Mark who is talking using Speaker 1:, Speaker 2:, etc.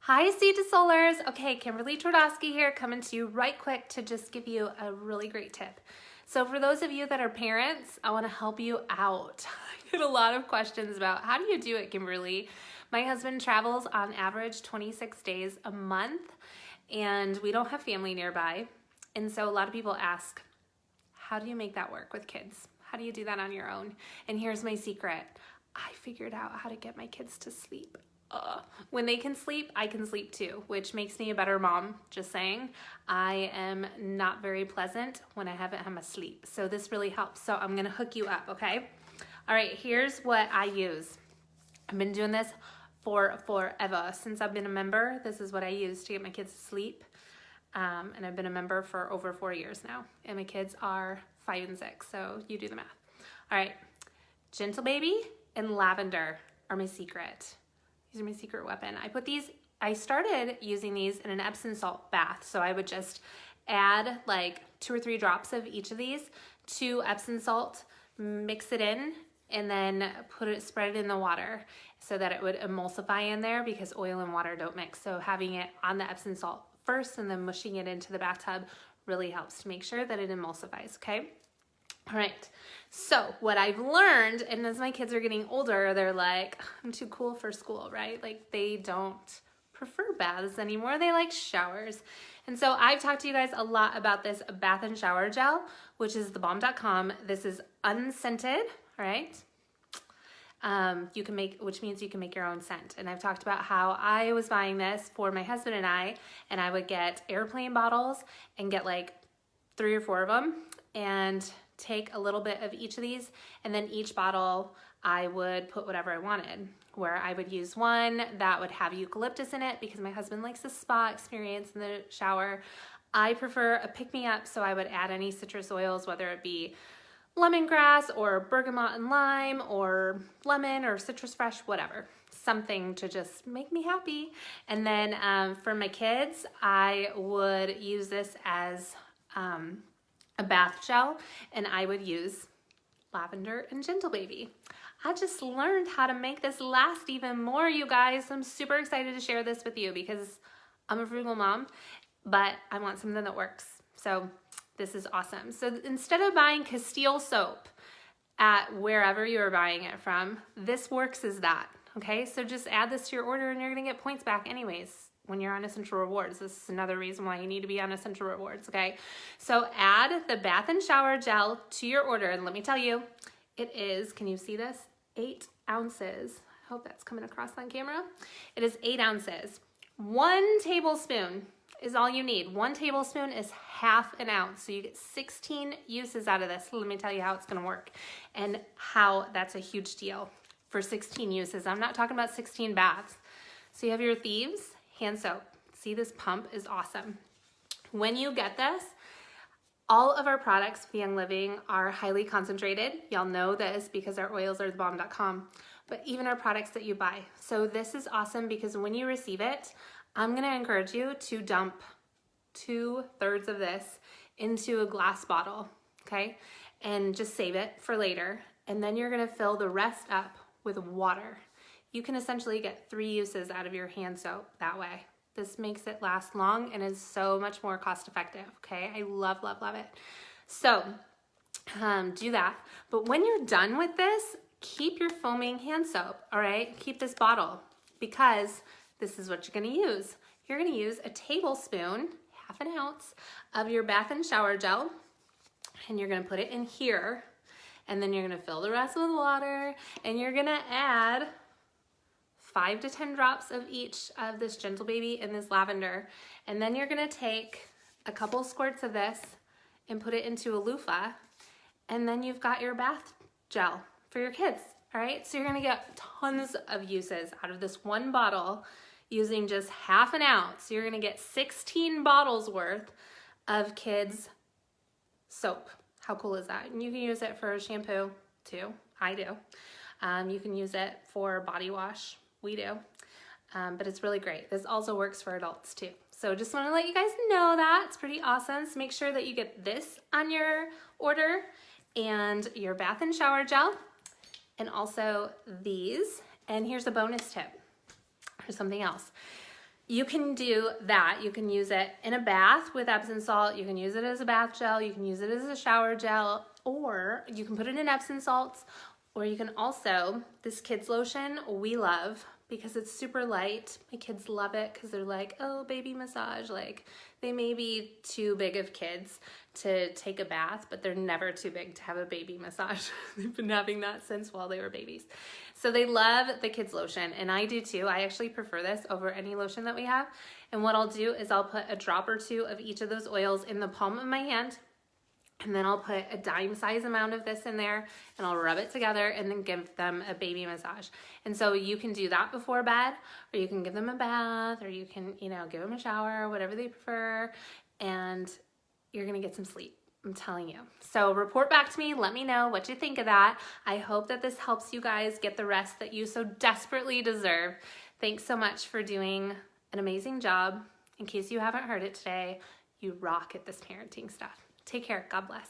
Speaker 1: Hi, Seed to Solars. Okay, Kimberly Twardowski here, coming to you right quick to just give you a really great tip. So for those of you that are parents, I want to help you out. I get a lot of questions about how do you do it, Kimberly? My husband travels on average 26 days a month, and we don't have family nearby. And so a lot of people ask, how do you make that work with kids? How do you do that on your own? And here's my secret. I figured out how to get my kids to sleep. When they can sleep, I can sleep too, which makes me a better mom, just saying. I am not very pleasant when I haven't had my sleep, so this really helps. So I'm gonna hook you up, okay? All right, here's what I use. I've been doing this for forever. Since I've been a member, this is what I use to get my kids to sleep. And I've been a member for over 4 years now, and my kids are 5 and 6, so you do the math. All right, Gentle Baby and Lavender are my secret. These are my secret weapon. I started using these in an Epsom salt bath. So I would just add like 2 or 3 drops of each of these to Epsom salt, mix it in, and then spread it in the water so that it would emulsify in there, because oil and water don't mix. So having it on the Epsom salt first and then mushing it into the bathtub really helps to make sure that it emulsifies, okay? All right, so what I've learned, and as my kids are getting older, they're like, I'm too cool for school, right? Like they don't prefer baths anymore. They like showers. And so I've talked to you guys a lot about this bath and shower gel, which is thebomb.com. This is unscented, all right? Which means you can make your own scent. And I've talked about how I was buying this for my husband and I would get airplane bottles and get like 3 or 4 of them and take a little bit of each of these, and then each bottle I would put whatever I wanted, where I would use one that would have eucalyptus in it because my husband likes a spa experience in the shower. I prefer a pick-me-up, so I would add any citrus oils, whether it be lemongrass or bergamot and lime or lemon or citrus fresh, whatever. Something to just make me happy. And then for my kids, I would use this as a bath gel, and I would use Lavender and Gentle Baby. I just learned how to make this last even more, you guys. I'm super excited to share this with you because I'm a frugal mom, but I want something that works. So this is awesome. So instead of buying Castile Soap at wherever you're buying it from, this works as that, okay? So just add this to your order and you're gonna get points back anyways when you're on Essential Rewards. This is another reason why you need to be on Essential Rewards, okay? So add the bath and shower gel to your order, and let me tell you, it is, can you see this? 8 ounces. I hope that's coming across on camera. It is 8 ounces. 1 tablespoon is all you need. 1 tablespoon is half an ounce. So you get 16 uses out of this. Let me tell you how it's gonna work and how that's a huge deal for 16 uses. I'm not talking about 16 baths. So you have your Thieves hand soap. See, this pump is awesome. When you get this, all of our products, Young Living, are highly concentrated. Y'all know this because our oils are thebomb.com, but even our products that you buy. So this is awesome because when you receive it, I'm gonna encourage you to dump 2/3 of this into a glass bottle, okay? And just save it for later. And then you're gonna fill the rest up with water. You can essentially get 3 uses out of your hand soap that way. This makes it last long and is so much more cost effective, okay? I love, love, love it. So do that. But when you're done with this, keep your foaming hand soap, all right? Keep this bottle because this is what you're gonna use. You're gonna use a tablespoon, half an ounce, of your bath and shower gel, and you're gonna put it in here, and then you're gonna fill the rest with water, and you're gonna add 5 to 10 drops of each of this Gentle Baby and this Lavender. And then you're gonna take a couple squirts of this and put it into a loofah, and then you've got your bath gel for your kids, all right? So you're gonna get tons of uses out of this 1 bottle using just half an ounce. You're gonna get 16 bottles worth of kids soap. How cool is that? And you can use it for shampoo too, I do. You can use it for body wash. We do, but it's really great. This also works for adults too. So just want to let you guys know that. It's pretty awesome. So make sure that you get this on your order and your bath and shower gel and also these. And here's a bonus tip or something else. you can do that. You can use it in a bath with Epsom salt. You can use it as a bath gel. You can use it as a shower gel, or you can put it in Epsom salts, or you can also, this kids lotion we love because it's super light. My kids love it because they're like, oh, baby massage. Like, they may be too big of kids to take a bath, but they're never too big to have a baby massage. They've been having that since while they were babies. So they love the kids lotion, and I do too. I actually prefer this over any lotion that we have. And what I'll do is I'll put a drop or two of each of those oils in the palm of my hand, and then I'll put a dime size amount of this in there, and I'll rub it together and then give them a baby massage. And so you can do that before bed, or you can give them a bath, or you can, you know, give them a shower, whatever they prefer, and you're gonna get some sleep. I'm telling you. So report back to me. Let me know what you think of that. I hope that this helps you guys get the rest that you so desperately deserve. Thanks so much for doing an amazing job. In case you haven't heard it today, you rock at this parenting stuff. Take care. God bless.